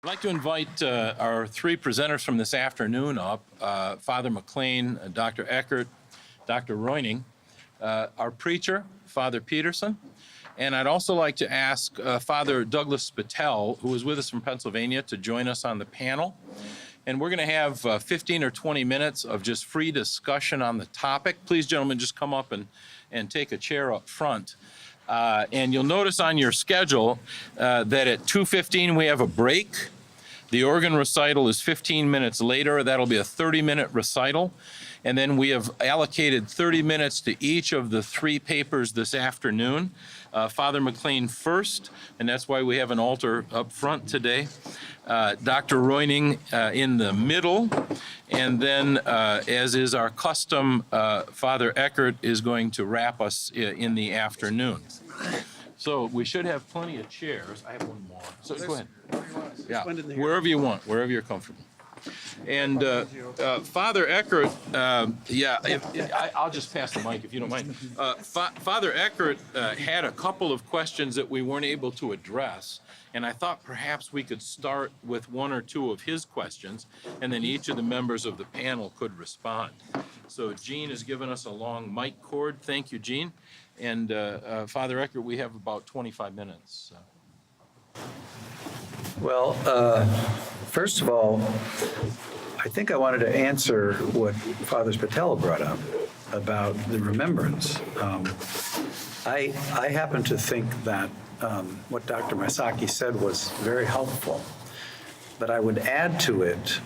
I'd like to invite our three presenters from this afternoon up, Father McClean, Dr. Eckardt, Dr. Reuning, our preacher, Father Petersen, and I'd also like to ask Father Douglas Spittel, who is with us from Pennsylvania, to join us on the panel. And we're going to have 15 or 20 minutes of just free discussion on the topic. Please, gentlemen, just come up and take a chair up front. And you'll notice on your schedule that at 2:15 we have a break. The organ recital is 15 minutes later. That'll be a 30-minute recital. And then we have allocated 30 minutes to each of the three papers this afternoon. Father McClean first, and that's why we have an altar up front today. Dr. Reuning in the middle. And then, as is our custom, Father Eckardt is going to wrap us in the afternoon. So we should have plenty of chairs. I have one more. So go ahead. Yeah, wherever you want, wherever you're comfortable. And Father Eckardt, I'll just pass the mic if you don't mind. Father Eckardt had a couple of questions that we weren't able to address, and I thought perhaps we could start with one or two of his questions, and then each of the members of the panel could respond. So Gene has given us a long mic cord. Thank you, Gene. And Father Eckardt, we have about 25 minutes. Well, first of all, I think I wanted to answer what Father Spittel brought up about the remembrance. I happen to think that what Dr. Masaki said was very helpful, but I would add to it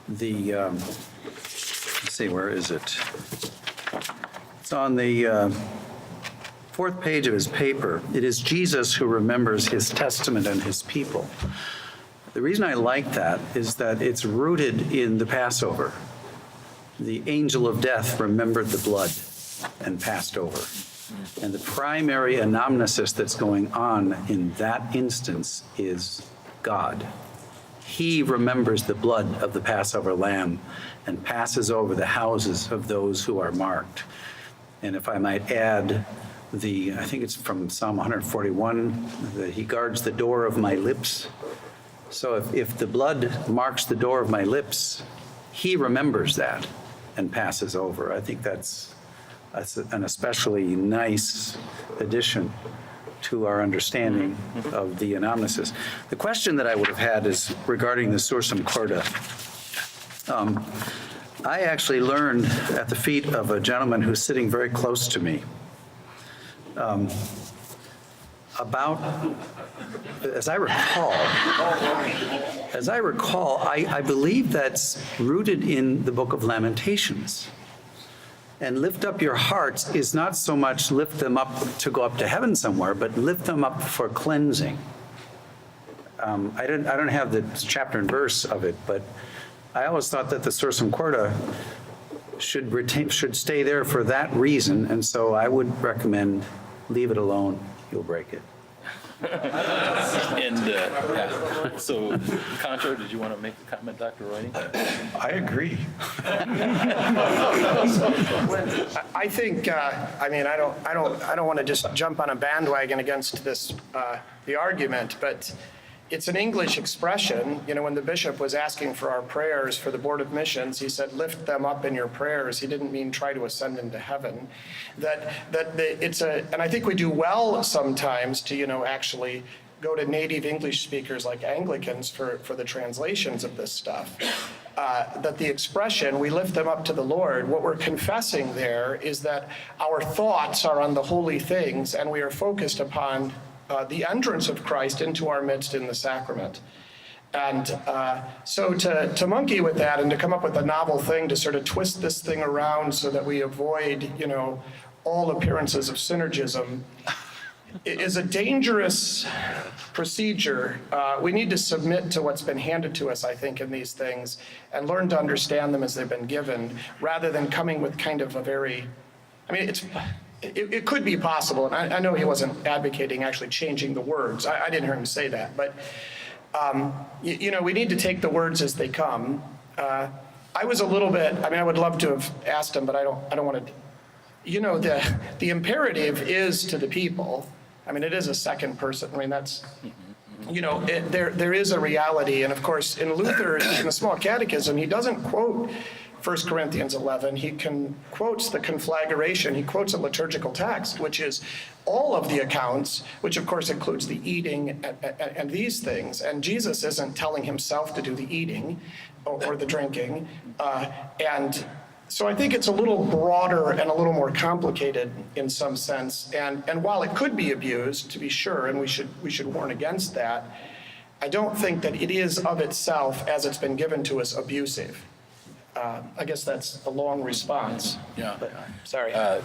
let's see, where is it? It's on the fourth page of his paper. It is Jesus who remembers his testament and his people. The reason I like that is that it's rooted in the Passover. The angel of death remembered the blood and passed over. And the primary anamnesis that's going on in that instance is God. He remembers the blood of the Passover lamb and passes over the houses of those who are marked. And if I might add, I think it's from Psalm 141, that he guards the door of my lips. So if the blood marks the door of my lips, he remembers that and passes over. I think that's an especially nice addition to our understanding of the anamnesis. The question that I would have had is regarding the Sursum Corda. I actually learned at the feet of a gentleman who's sitting very close to me about, as I recall, I believe that's rooted in the book of Lamentations. And lift up your hearts is not so much lift them up to go up to heaven somewhere, but lift them up for cleansing. I don't have the chapter and verse of it, but I always thought that the Sursum Corda should stay there for that reason, and so I would recommend leave it alone. You'll break it. And so, Concho, did you want to make a comment, Dr. Reuning? I agree. I think, I don't want to just jump on a bandwagon against this, the argument, but it's an English expression. You know, when the bishop was asking for our prayers for the Board of Missions, he said, lift them up in your prayers. He didn't mean try to ascend into heaven. And I think we do well sometimes to, actually go to native English speakers like Anglicans for the translations of this stuff. That the expression, we lift them up to the Lord, what we're confessing there is that our thoughts are on the holy things and we are focused upon the entrance of Christ into our midst in the sacrament. And so to monkey with that and to come up with a novel thing to sort of twist this thing around so that we avoid, all appearances of synergism is a dangerous procedure. We need to submit to what's been handed to us, I think, in these things and learn to understand them as they've been given rather than coming with kind of a very, it could be possible, and I know he wasn't advocating actually changing the words. I didn't hear him say that, but we need to take the words as they come. I was a little bit, I would love to have asked him, but I don't want to, the imperative is to the people. It is a second person. That's, there is a reality. And of course, in Luther, in the Small Catechism, he doesn't quote 1 Corinthians 11. He quotes the conflagration. He quotes a liturgical text, which is all of the accounts, which of course includes the eating and these things. And Jesus isn't telling himself to do the eating or the drinking. And so I think it's a little broader and a little more complicated in some sense. And while it could be abused, to be sure, and we should warn against that, I don't think that it is of itself, as it's been given to us, abusive. I guess that's a long response. Yeah. But, sorry. Father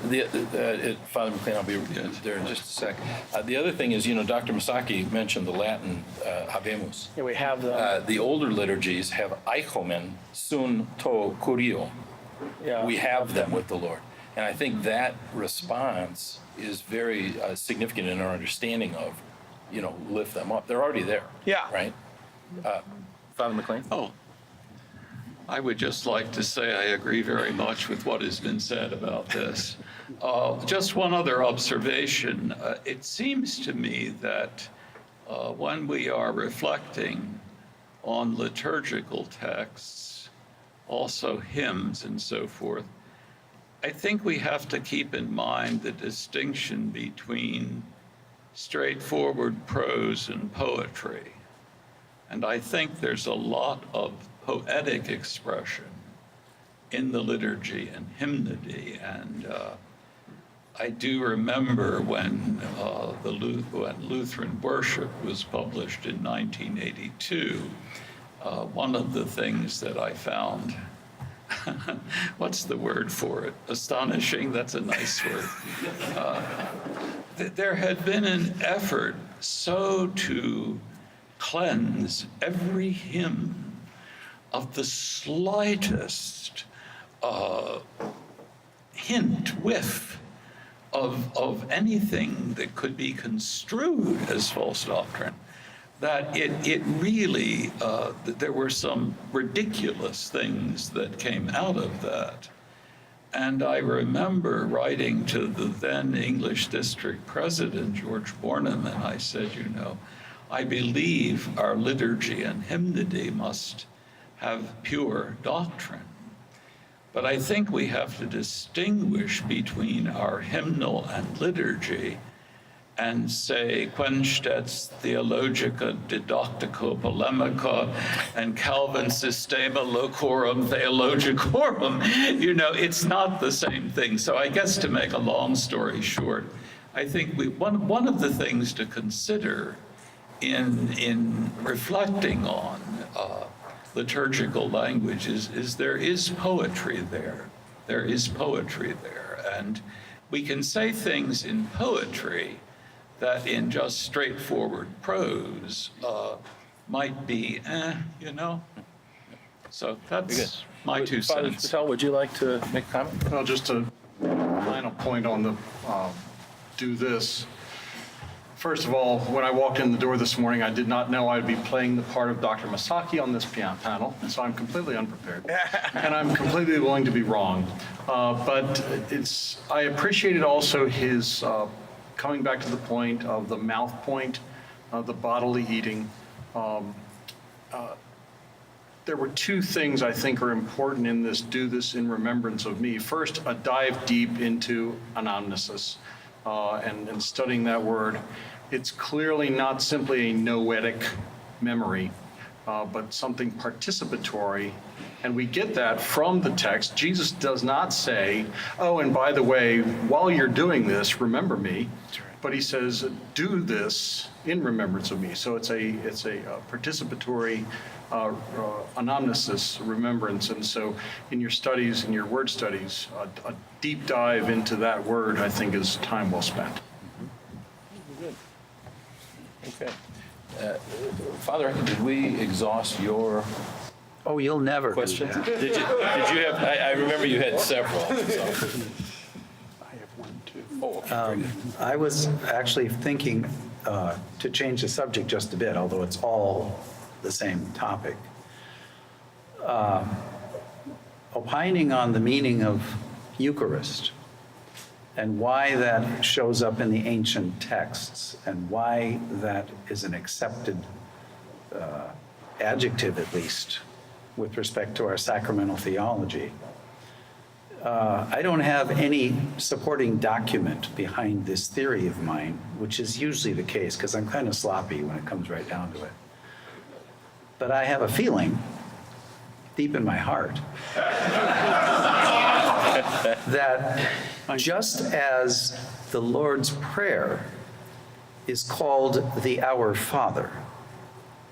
McClean, I'll be there in just a sec. The other thing is, Dr. Masaki mentioned the Latin Habemus. Yeah, we have The older liturgies have eichomen sun to curio. Yeah. We have them with the Lord. And I think that response is very significant in our understanding of, lift them up. They're already there. Yeah. Right? Father McClean? Oh, I would just like to say I agree very much with what has been said about this. Just one other observation. It seems to me that when we are reflecting on liturgical texts, also hymns and so forth, I think we have to keep in mind the distinction between straightforward prose and poetry. And I think there's a lot of poetic expression in the liturgy and hymnody. And I do remember when Lutheran worship was published in 1982, one of the things that I found, what's the word for it? Astonishing, that's a nice word. There had been an effort so to cleanse every hymn of the slightest hint, whiff of anything that could be construed as false doctrine, that it really, there were some ridiculous things that came out of that. And I remember writing to the then English district president, George Bornham, and I said, I believe our liturgy and hymnody must have pure doctrine. But I think we have to distinguish between our hymnal and liturgy and say Quenstedt's Theologica Didactica Polemica and Calvin's Systema Locorum Theologicorum. It's not the same thing. So I guess to make a long story short, I think one of the things to consider in reflecting on liturgical language is there is poetry there. There is poetry there. And we can say things in poetry that in just straightforward prose might be, So that's my 2 Father cents. Spittel, would you like to make a comment? Well, just a final point on the do this. First of all, when I walked in the door this morning, I did not know I'd be playing the part of Dr. Masaki on this panel, so I'm completely unprepared. And I'm completely willing to be wrong. But I appreciated also his coming back to the point of the mouth point, the bodily eating. There were 2 things I think are important in this, do this in remembrance of me. First, a dive deep into anamnesis and studying that word. It's clearly not simply a noetic memory, but something participatory. And we get that from the text. Jesus does not say, oh, and by the way, while you're doing this, remember me. But he says, do this in remembrance of me. So it's a participatory anamnesis, remembrance. And so in your studies, in your word studies, a deep dive into that word, I think, is time well spent. Good. Okay. Father, did we exhaust your Oh, you'll never do questions? that. Did you have, I remember you had several. So. I have 1, 2. Oh, very good. I was actually thinking to change the subject just a bit, although it's all the same topic. Opining on the meaning of Eucharist and why that shows up in the ancient texts, and why that is an accepted adjective, at least, with respect to our sacramental theology. I don't have any supporting document behind this theory of mine, which is usually the case, because I'm kind of sloppy when it comes right down to it. But I have a feeling, deep in my heart, that just as the Lord's Prayer is called the Our Father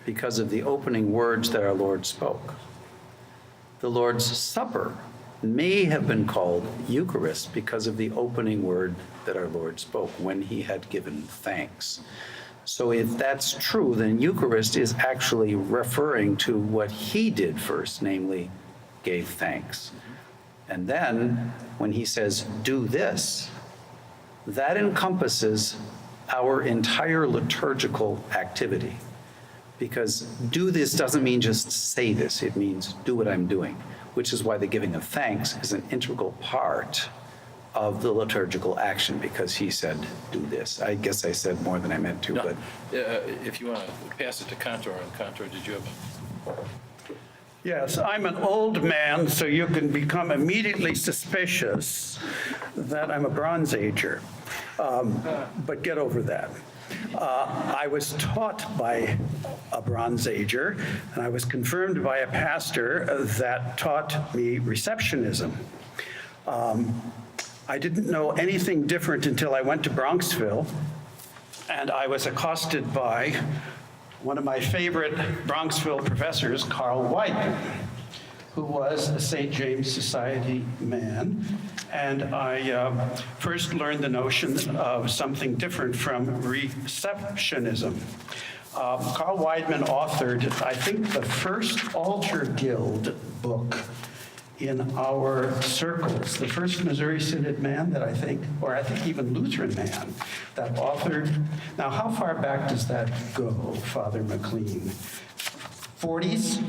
because of the opening words that our Lord spoke, the Lord's Supper may have been called Eucharist because of the opening word that our Lord spoke when he had given thanks. So if that's true, then Eucharist is actually referring to what he did first, namely gave thanks. And then when he says, do this, that encompasses our entire liturgical activity. Because do this doesn't mean just say this, it means do what I'm doing, which is why the giving of thanks is an integral part of the liturgical action, because he said, do this. I guess I said more than I meant to, No, but. if you want to pass it to Cantor, and Cantor, did you have Yes, I'm an old man, so you can become immediately suspicious that I'm a Bronze Ager. But get over that. I was taught by a Bronze Ager, and I was confirmed by a pastor that taught me receptionism. I didn't know anything different until I went to Bronxville, and I was accosted by one of my favorite Bronxville professors, Carl Weidman, who was a St. James Society man. And I first learned the notion of something different from receptionism. Carl Weidman authored, I think, the first altar guild book in our circles, the first Missouri Synod man that I think, or I think even Lutheran man, that authored. Now, how far back does that go, Father McClean? 40s?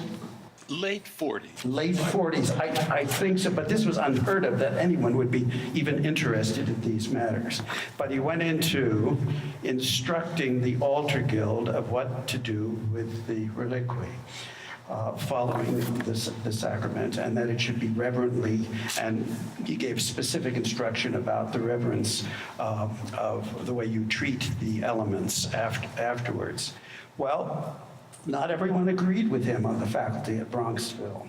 Late 40s. Late 40s, I think so, but this was unheard of that anyone would be even interested in these matters. But he went into instructing the altar guild of what to do with the reliquary. Following the sacrament, and that it should be reverently, and he gave specific instruction about the reverence of the way you treat the elements afterwards. Well, not everyone agreed with him on the faculty at Bronxville.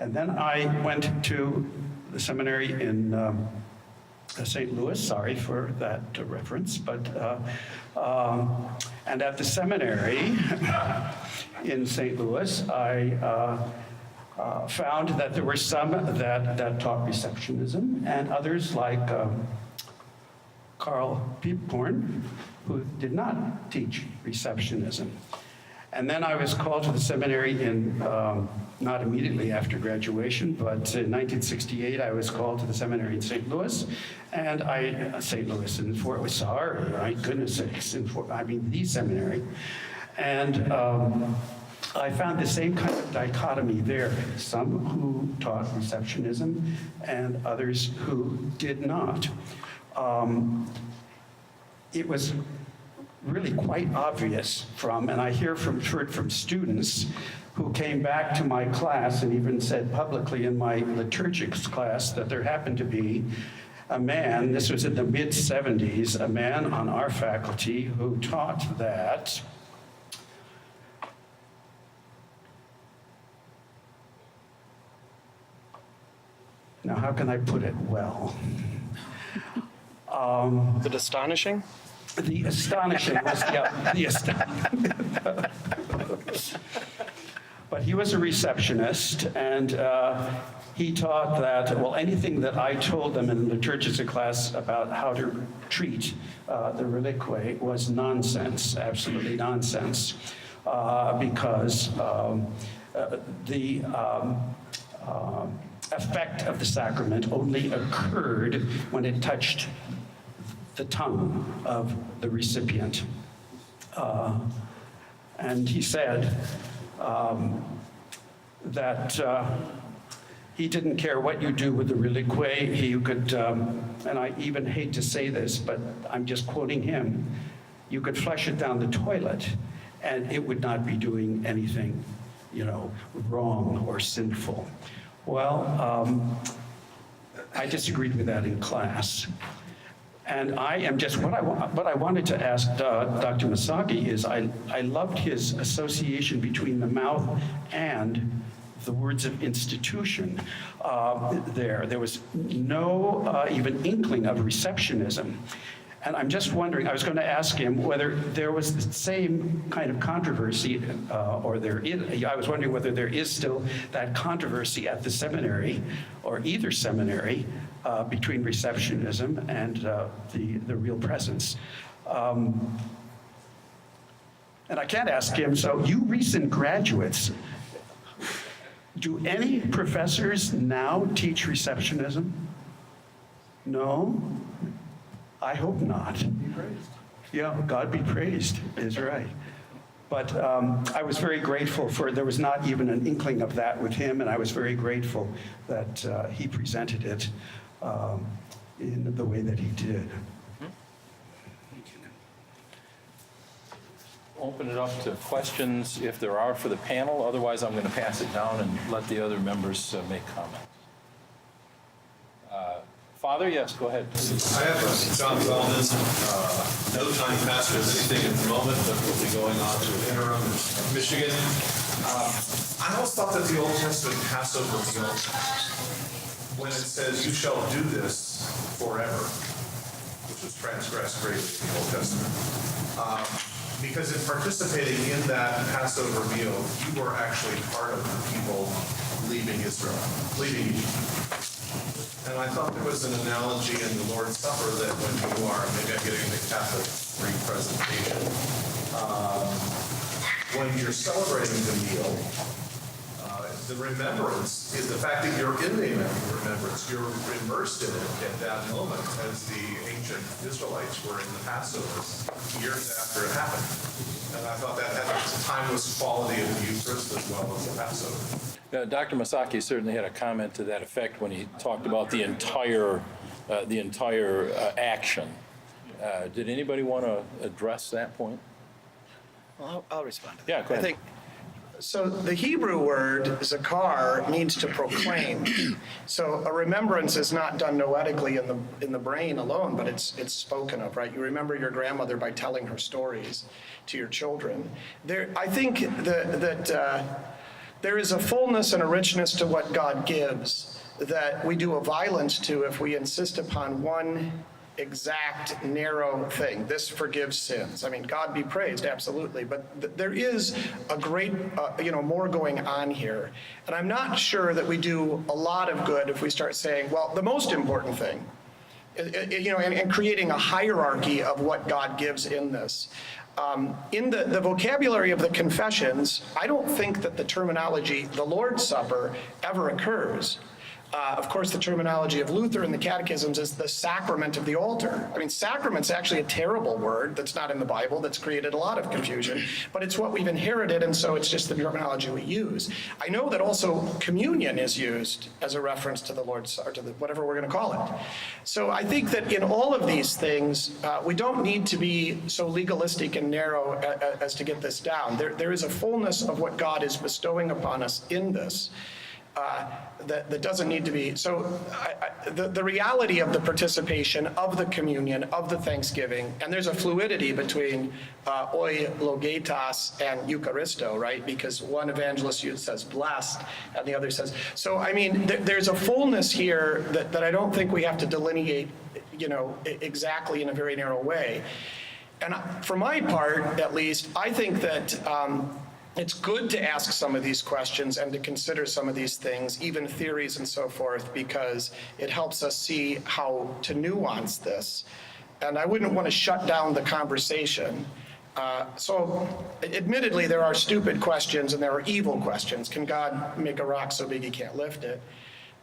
And then I went to the seminary in St. Louis, sorry for that reference, but, and at the seminary in St. Louis, I found that there were some that taught receptionism, and others like Carl Piepkorn, who did not teach receptionism. And then I was called to the seminary in, not immediately after graduation, but in 1968, I was called to the seminary in St. Louis, and St. Louis in Fort Wasar, my goodness sakes, the seminary. And I found the same kind of dichotomy there, some who taught receptionism and others who did not. It was really quite obvious from, and I heard from students who came back to my class and even said publicly in my liturgics class that there happened to be a man, this was in the mid-70s, a man on our faculty who taught that now how can I put it well? Is it astonishing? The astonishing was, yeah, the astonishing. But he was a receptionist, and he taught that, well, anything that I told them in liturgical class about how to treat the reliquary was nonsense, absolutely nonsense, because the effect of the sacrament only occurred when it touched the tongue of the recipient. And he said that He didn't care what you do with the reliquae. He could, and I even hate to say this, but I'm just quoting him, you could flush it down the toilet and it would not be doing anything, wrong or sinful. Well, I disagreed with that in class. And I am just, what I wanted to ask Dr. Masaki is, I loved his association between the mouth and the words of institution there. There was no even inkling of receptionism. And I'm just wondering, I was going to ask him whether there was the same kind of controversy, I was wondering whether there is still that controversy at the seminary, or either seminary, between receptionism and the real presence. And I can't ask him, so you recent graduates, do any professors now teach receptionism? No? I hope not. Yeah, God be praised is right. But I was very grateful there was not even an inkling of that with him, and I was very grateful that he presented it in the way that he did. Open it up to questions if there are for the panel. Otherwise, I'm going to pass it down and let the other members make comments. Father, yes, go ahead. I have John Wellman, no time pastor of anything at the moment, but we'll be going on to an interim in Michigan. I always thought that the Old Testament Passover meal, when it says, "You shall do this forever," which was transgressed greatly in the Old Testament, because in participating in that Passover meal, you were actually part of the people leaving Israel, leaving Egypt. And I thought there was an analogy in the Lord's Supper that when you are, maybe I'm getting the Catholic representation, when you're celebrating the meal, the remembrance is the fact that you're in the remembrance. You're immersed in it at that moment, as the ancient Israelites were in the Passover years after it happened. And I thought that had a timeless quality of the Eucharist as well as the Passover. Dr. Masaki certainly had a comment to that effect when he talked about the entire action. Did anybody want to address that point? Well, I'll respond to that. Yeah, go ahead. So the Hebrew word zakar means to proclaim. So a remembrance is not done noetically in the brain alone, but it's spoken of, right? You remember your grandmother by telling her stories to your children. I think that there is a fullness and a richness to what God gives that we do a violence to if we insist upon one exact narrow thing. This forgives sins. I mean, God be praised, absolutely. But there is a great, more going on here. And I'm not sure that we do a lot of good if we start saying, well, the most important thing, and creating a hierarchy of what God gives in this. In the vocabulary of the confessions, I don't think that the terminology, the Lord's Supper, ever occurs. Of course, the terminology of Luther in the catechisms is the sacrament of the altar. I mean, sacrament's actually a terrible word that's not in the Bible, that's created a lot of confusion, but it's what we've inherited, and so it's just the terminology we use. I know that also communion is used as a reference to the Lord's, or to whatever we're going to call it. So I think that in all of these things, we don't need to be so legalistic and narrow as to get this down. There is a fullness of what God is bestowing upon us in this. That doesn't need to be. So the reality of the participation, of the communion, of the thanksgiving, and there's a fluidity between oi logetas and Eucharisto, right? Because one evangelist says blessed and the other says. So, I mean, there's a fullness here that I don't think we have to delineate, exactly in a very narrow way. And for my part, at least, I think that it's good to ask some of these questions and to consider some of these things, even theories and so forth, because it helps us see how to nuance this. And I wouldn't want to shut down the conversation. So admittedly, there are stupid questions and there are evil questions. Can God make a rock so big he can't lift it?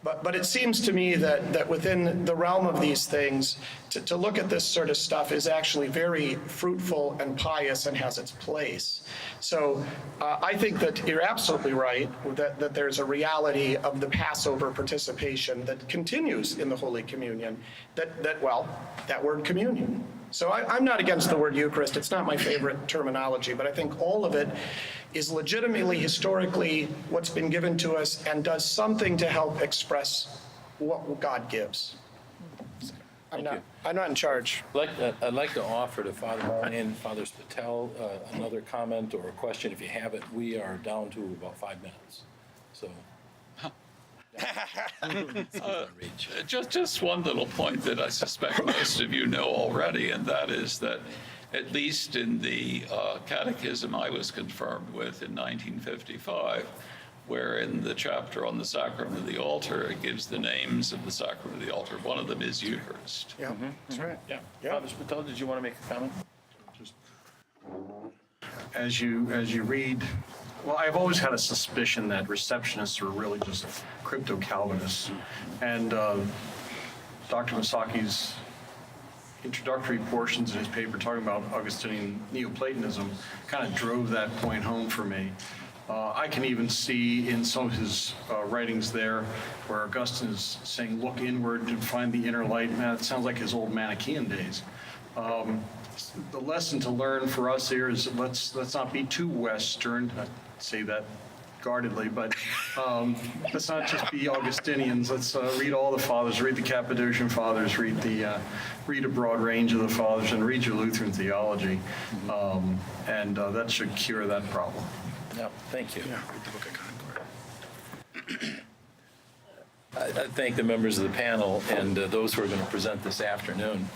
But it seems to me that within the realm of these things, to look at this sort of stuff is actually very fruitful and pious and has its place. So I think that you're absolutely right that there's a reality of the Passover participation that continues in the Holy Communion, that word communion. So I'm not against the word Eucharist. It's not my favorite terminology, but I think all of it is legitimately, historically, what's been given to us and does something to help express what God gives. I'm not in charge. I'd like to offer to Father McClean, Father Spittel, another comment or a question if you have it. We are down to about 5 minutes, so. Just one little point that I suspect most of you know already, and that is that at least in the catechism I was confirmed with in 1955, where in the chapter on the sacrament of the altar, it gives the names of the sacrament of the altar. One of them is Eucharist. Yeah, that's right. Yeah. Father Spittel, did you want to make a comment? As you read, well, I've always had a suspicion that receptionists are really just crypto-Calvinists. And Dr. Masaki's introductory portions in his paper talking about Augustinian Neoplatonism kind of drove that point home for me. I can even see in some of his writings there where Augustine is saying, look inward to find the inner light. Man, it sounds like his old Manichaean days. The lesson to learn for us here is let's not be too Western. I say that guardedly, but let's not just be Augustinians. Let's read all the fathers, read the Cappadocian fathers, read a broad range of the fathers, and read your Lutheran theology, and that should cure that problem. No, thank you. Yeah, read the Book of Concord. I thank the members of the panel and those who are going to present this afternoon.